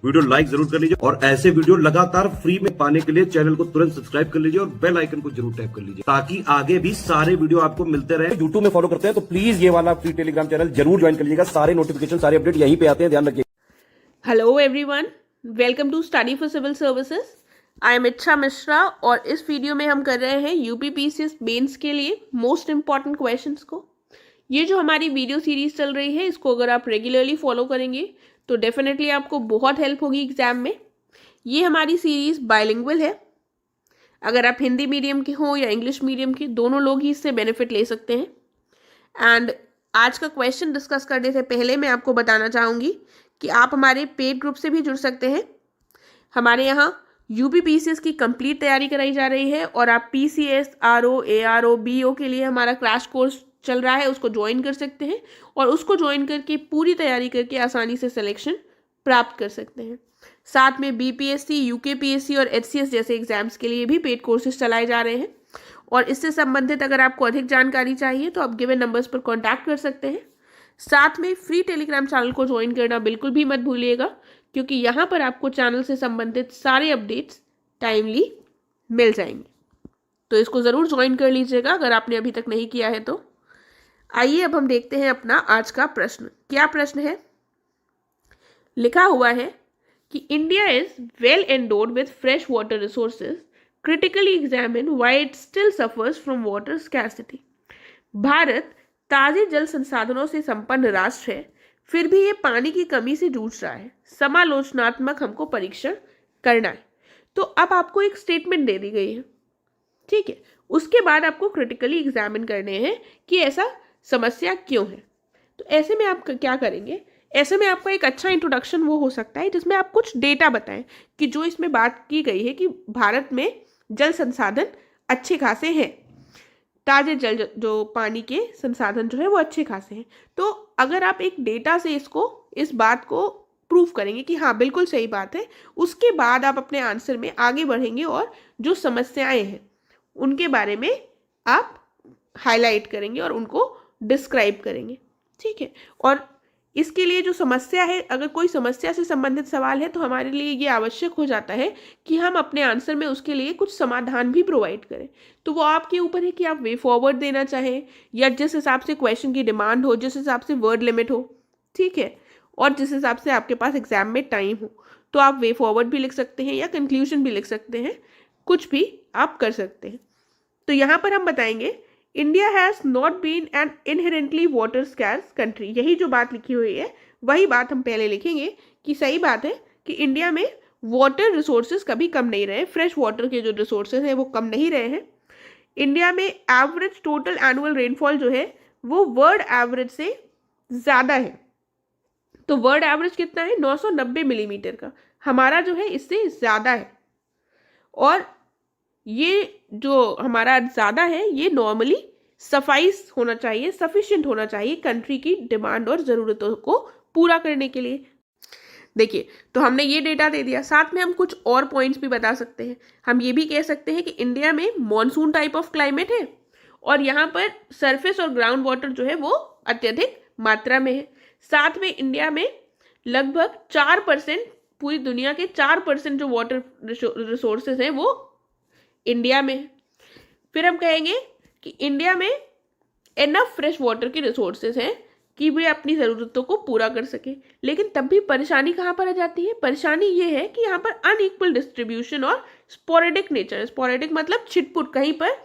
Video like जरूर कर लीजिए और ऐसे वीडियो लगातार फ्री में पाने के लिए चैनल को तुरंत सब्सक्राइब कर लीजिए और बेल आइकन को जरूर टैप कर लीजिए ताकि आगे भी सारे वीडियो आपको मिलते रहे। यूट्यूब में फॉलो करते हैं तो प्लीज ये वाला फ्री टेलीग्राम चैनल जरूर ज्वाइन कर लीजिएगा। सारे नोटिफिकेशन, सारे अपडेट यहीं पे आते हैं, ध्यान रखिए। Hello everyone, welcome to study for civil services. I am Ichha Mishra और इस वीडियो में हम कर रहे हैं यूपीपीसीएस मेंस के लिए मोस्ट इंपॉर्टेंट क्वेश्चंस को। ये जो हमारी वीडियो सीरीज चल रही है, इसको अगर आप रेगुलरली फॉलो करेंगे तो डेफिनेटली आपको बहुत हेल्प होगी एग्जाम में। ये हमारी सीरीज बायलिंगुअल है। अगर आप हिंदी मीडियम के हो या इंग्लिश मीडियम के, दोनों लोग ही इससे बेनिफिट ले सकते हैं। एंड आज का क्वेश्चन डिस्कस करने से पहले मैं आपको बताना चाहूँगी कि आप हमारे पेड ग्रुप से भी जुड़ सकते हैं। हमारे यहाँ यूपीपीसीएस की कंप्लीट तैयारी कराई जा रही है और आप पीसीएस, आरओ, एआरओ, बीओ के लिए हमारा क्रैश कोर्स चल रहा है, उसको ज्वाइन कर सकते हैं और उसको ज्वाइन करके पूरी तैयारी करके आसानी से सिलेक्शन प्राप्त कर सकते हैं। साथ में बीपीएससी, यूकेपीएससी और एचसीएस जैसे एग्जाम्स के लिए भी पेड कोर्सेज चलाए जा रहे हैं। और इससे संबंधित अगर आपको अधिक जानकारी चाहिए तो आप गिवन नंबर्स पर कॉन्टैक्ट कर सकते हैं। साथ में फ्री टेलीग्राम चैनल को ज्वाइन करना बिल्कुल भी मत भूलिएगा, क्योंकि यहाँ पर आपको चैनल से संबंधित सारे अपडेट्स टाइमली मिल जाएंगे। तो इसको ज़रूर ज्वाइन कर लीजिएगा अगर आपने अभी तक नहीं किया है तो। आइए अब हम देखते हैं अपना आज का प्रश्न। क्या प्रश्न है? लिखा हुआ है कि India is well endowed with fresh water resources, critically examine why it still suffers from water scarcity. भारत ताजे जल संसाधनों से संपन्न राष्ट्र है, फिर भी ये पानी की कमी से जूझ रहा है। समालोचनात्मक हमको परीक्षण करना है। तो अब आपको एक स्टेटमेंट दे दी गई है, ठीक है। उसके बाद आपको क्रिटिकली एग्जामिन करने हैं कि ऐसा समस्या क्यों है। तो ऐसे में आप क्या करेंगे? ऐसे में आपका एक अच्छा इंट्रोडक्शन वो हो सकता है जिसमें आप कुछ डेटा बताएं कि जो इसमें बात की गई है कि भारत में जल संसाधन अच्छे खासे हैं, ताजे जल जो पानी के संसाधन जो है वो अच्छे खासे हैं। तो अगर आप एक डेटा से इस बात को प्रूफ करेंगे कि हाँ बिल्कुल सही बात है, उसके बाद आप अपने आंसर में आगे बढ़ेंगे और जो समस्याएं हैं उनके बारे में आप हाईलाइट करेंगे और उनको डिस्क्राइब करेंगे, ठीक है। और इसके लिए जो समस्या है, अगर कोई समस्या से संबंधित सवाल है तो हमारे लिए ये आवश्यक हो जाता है कि हम अपने आंसर में उसके लिए कुछ समाधान भी प्रोवाइड करें। तो वो आपके ऊपर है कि आप वे फॉरवर्ड देना चाहें या जिस हिसाब से क्वेश्चन की डिमांड हो, जिस हिसाब से वर्ड लिमिट हो, ठीक है, और जिस हिसाब से आपके पास एग्जाम में टाइम हो। तो आप वे फॉरवर्ड भी लिख सकते हैं या कंक्लूजन भी लिख सकते हैं, कुछ भी आप कर सकते हैं। तो यहाँ पर हम बताएंगे India has not been an inherently water scarce country. यही जो बात लिखी हुई है वही बात हम पहले लिखेंगे कि सही बात है कि इंडिया में वाटर रिसोर्सेज कभी कम नहीं रहे, फ्रेश वाटर के जो रिसोर्सेज हैं वो कम नहीं रहे हैं। इंडिया में एवरेज टोटल एनुअल रेनफॉल जो है वो वर्ल्ड एवरेज से ज़्यादा है। तो वर्ल्ड एवरेज कितना है? 990 मिलीमीटर का। हमारा जो है इससे ज़्यादा है। और ये जो हमारा ज़्यादा है ये नॉर्मली सफाइस होना चाहिए, सफिशिएंट होना चाहिए कंट्री की डिमांड और ज़रूरतों को पूरा करने के लिए। देखिए, तो हमने ये डेटा दे दिया, साथ में हम कुछ और पॉइंट्स भी बता सकते हैं। हम ये भी कह सकते हैं कि इंडिया में मॉनसून टाइप ऑफ क्लाइमेट है और यहाँ पर सरफेस और ग्राउंड वाटर जो है वो अत्यधिक मात्रा में है। साथ में इंडिया में लगभग 4%, पूरी दुनिया के 4% जो वाटर रिसोर्सेज हैं वो इंडिया में। फिर हम कहेंगे कि इंडिया में इनफ फ्रेश वाटर के रिसोर्सेज हैं कि वे अपनी ज़रूरतों को पूरा कर सके। लेकिन तब भी परेशानी कहाँ पर आ जाती है? परेशानी ये है कि यहाँ पर अनइक्वल डिस्ट्रीब्यूशन और स्पोरेडिक नेचर। स्पोरेडिक मतलब छिटपुट, कहीं पर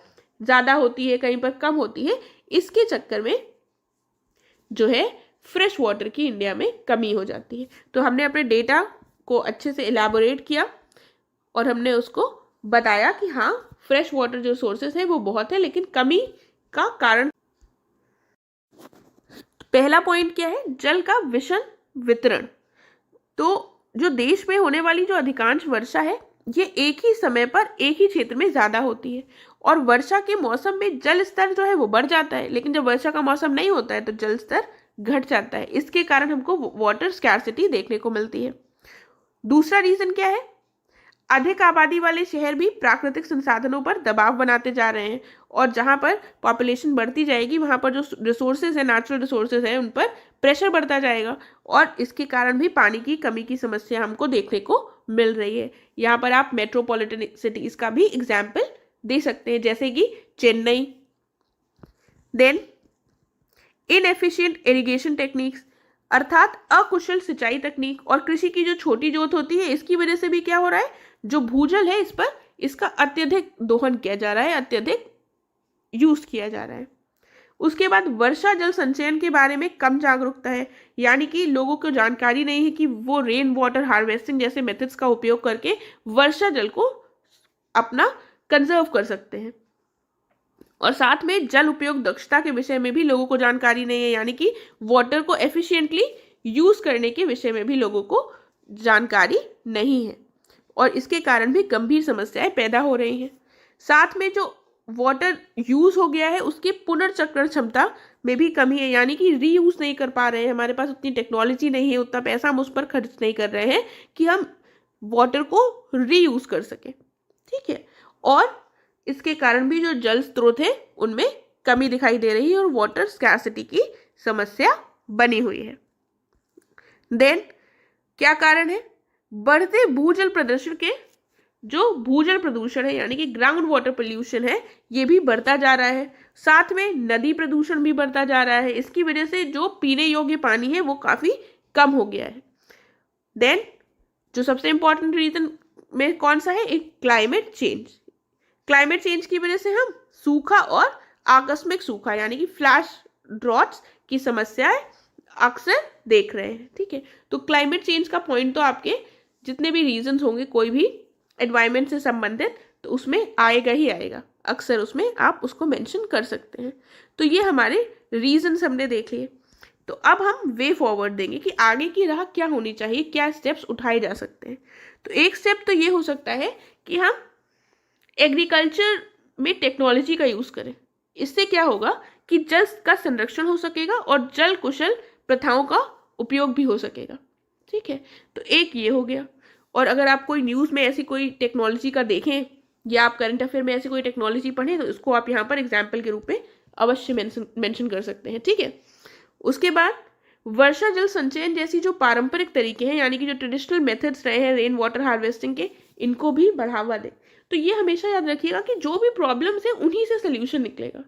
ज़्यादा होती है कहीं पर कम होती है। इसके चक्कर में जो है फ्रेश वाटर की इंडिया में कमी हो जाती है। तो हमने अपने डेटा को अच्छे से इलेबोरेट किया और हमने उसको बताया कि हाँ फ्रेश वाटर जो सोर्सेस है वो बहुत है, लेकिन कमी का कारण। पहला पॉइंट क्या है? जल का विषम वितरण। तो जो देश में होने वाली जो अधिकांश वर्षा है ये एक ही समय पर एक ही क्षेत्र में ज़्यादा होती है और वर्षा के मौसम में जल स्तर जो है वो बढ़ जाता है, लेकिन जब वर्षा का मौसम नहीं होता है तो जल स्तर घट जाता है। इसके कारण हमको वाटर स्कैर्सिटी देखने को मिलती है। दूसरा रीज़न क्या है? अधिक आबादी वाले शहर भी प्राकृतिक संसाधनों पर दबाव बनाते जा रहे हैं, और जहाँ पर पॉपुलेशन बढ़ती जाएगी वहाँ पर जो रिसोर्सेज है, नेचुरल रिसोर्सेज है, उन पर प्रेशर बढ़ता जाएगा, और इसके कारण भी पानी की कमी की समस्या हमको देखने को मिल रही है। यहाँ पर आप मेट्रोपॉलिटन सिटीज का भी एग्जाम्पल दे सकते हैं, जैसे कि Chennai. Then inefficient irrigation techniques, अर्थात अकुशल सिंचाई तकनीक और कृषि की जो छोटी जोत होती है, इसकी वजह से भी क्या हो रहा है, जो भूजल है इस पर इसका अत्यधिक दोहन किया जा रहा है, अत्यधिक यूज किया जा रहा है। उसके बाद वर्षा जल संचयन के बारे में कम जागरूकता है, यानी कि लोगों को जानकारी नहीं है कि वो रेन वाटर हार्वेस्टिंग जैसे मेथड्स का उपयोग करके वर्षा जल को अपना कंजर्व कर सकते हैं। और साथ में जल उपयोग दक्षता के विषय में भी लोगों को जानकारी नहीं है, यानी कि वाटर को एफिशिएंटली यूज करने के विषय में भी लोगों को जानकारी नहीं है, और इसके कारण भी गंभीर समस्याएं पैदा हो रही हैं। साथ में जो वाटर यूज हो गया है उसकी पुनर्चक्रण क्षमता में भी कमी है, यानी कि रीयूज नहीं कर पा रहे हैं, हमारे पास उतनी टेक्नोलॉजी नहीं है, उतना पैसा हम उस पर खर्च नहीं कर रहे हैं कि हम वाटर को रीयूज कर सकें। ठीक है, और इसके कारण भी जो जल स्रोत है उनमें कमी दिखाई दे रही है और वाटर स्कैर्सिटी की समस्या बनी हुई है। देन क्या कारण है, बढ़ते भूजल प्रदूषण के, जो भूजल प्रदूषण है यानी कि ग्राउंड वाटर पोल्यूशन है, ये भी बढ़ता जा रहा है। साथ में नदी प्रदूषण भी बढ़ता जा रहा है, इसकी वजह से जो पीने योग्य पानी है वो काफी कम हो गया है। देन जो सबसे इंपॉर्टेंट रीजन में कौन सा है, एक क्लाइमेट चेंज। क्लाइमेट चेंज की वजह से हम सूखा और आकस्मिक सूखा यानी कि फ्लैश ड्रॉट्स की समस्याएं अक्सर देख रहे हैं। ठीक है, तो क्लाइमेट चेंज का पॉइंट तो आपके जितने भी रीजंस होंगे कोई भी एनवायरनमेंट से संबंधित, तो उसमें आएगा ही आएगा, अक्सर उसमें आप उसको मेंशन कर सकते हैं। तो ये हमारे रीजंस हमने देख लिए। तो अब हम वे फॉरवर्ड देंगे कि आगे की राह क्या होनी चाहिए, क्या स्टेप्स उठाए जा सकते हैं। तो एक स्टेप तो ये हो सकता है कि हम एग्रीकल्चर में टेक्नोलॉजी का यूज़ करें। इससे क्या होगा कि जल का संरक्षण हो सकेगा और जल कुशल प्रथाओं का उपयोग भी हो सकेगा। ठीक है, तो एक ये हो गया। और अगर आप कोई न्यूज़ में ऐसी कोई टेक्नोलॉजी का देखें या आप करंट अफेयर में ऐसी कोई टेक्नोलॉजी पढ़ें, तो इसको आप यहाँ पर एग्जाम्पल के रूप में अवश्य मेंशन कर सकते हैं। ठीक है, उसके बाद वर्षा जल संचयन जैसी जो पारंपरिक तरीके हैं यानी कि जो ट्रेडिशनल मेथड्स रहे हैं रेन वाटर हार्वेस्टिंग के, इनको भी बढ़ावा दें। तो ये हमेशा याद रखिएगा कि जो भी प्रॉब्लम्स है उन्हीं से सोल्यूशन निकलेगा।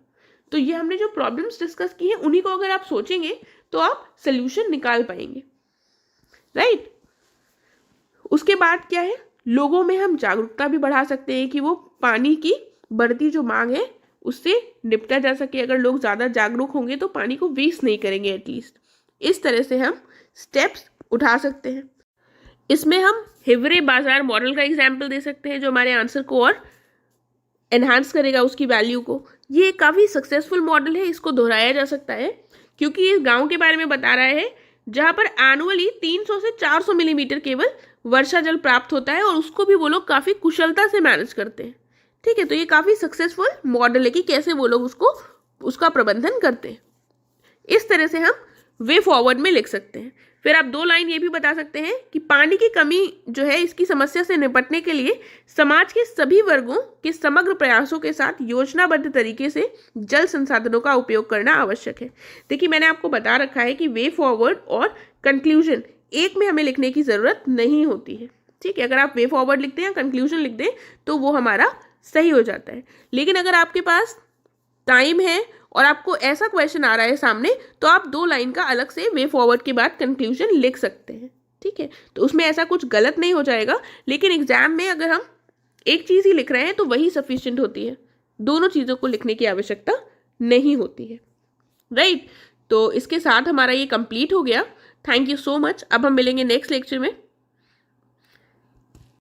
तो ये हमने जो प्रॉब्लम्स डिस्कस की हैं उन्हीं को अगर आप सोचेंगे तो आप सोल्यूशन निकाल पाएंगे, राइट। उसके बाद क्या है, लोगों में हम जागरूकता भी बढ़ा सकते हैं कि वो पानी की बढ़ती जो मांग है उससे निपटा जा सके। अगर लोग ज़्यादा जागरूक होंगे तो पानी को वेस्ट नहीं करेंगे एटलीस्ट। इस तरह से हम स्टेप्स उठा सकते हैं। इसमें हम हिवरे बाजार मॉडल का एग्जाम्पल दे सकते हैं जो हमारे आंसर को और एनहांस करेगा, उसकी वैल्यू को। ये काफ़ी सक्सेसफुल मॉडल है, इसको दोहराया जा सकता है क्योंकि ये गांव के बारे में बता रहा है जहां पर एनुअली 300 से 400 मिलीमीटर केवल वर्षा जल प्राप्त होता है और उसको भी वो लोग काफ़ी कुशलता से मैनेज करते हैं। ठीक है, तो ये काफ़ी सक्सेसफुल मॉडल है कि कैसे वो लोग उसका प्रबंधन करते हैं। इस तरह से हम वे फॉरवर्ड में लिख सकते हैं। फिर आप 2 लाइन ये भी बता सकते हैं कि पानी की कमी जो है इसकी समस्या से निपटने के लिए समाज के सभी वर्गों के समग्र प्रयासों के साथ योजनाबद्ध तरीके से जल संसाधनों का उपयोग करना आवश्यक है। देखिए, मैंने आपको बता रखा है कि वे फॉरवर्ड और कंक्लूजन एक में हमें लिखने की ज़रूरत नहीं होती है। ठीक है, अगर आप वे फॉरवर्ड लिखते हैं या कंक्लूजन लिख दें तो वो हमारा सही हो जाता है। लेकिन अगर आपके पास टाइम है और आपको ऐसा क्वेश्चन आ रहा है सामने, तो आप 2 लाइन का अलग से वे फॉरवर्ड के बाद कंक्लूजन लिख सकते हैं। ठीक है, तो उसमें ऐसा कुछ गलत नहीं हो जाएगा। लेकिन एग्जाम में अगर हम एक चीज़ ही लिख रहे हैं तो वही सफिशिएंट होती है, दोनों चीज़ों को लिखने की आवश्यकता नहीं होती है, राइट। तो इसके साथ हमारा ये कंप्लीट हो गया। Thank you so much. अब हम मिलेंगे नेक्स्ट लेक्चर में।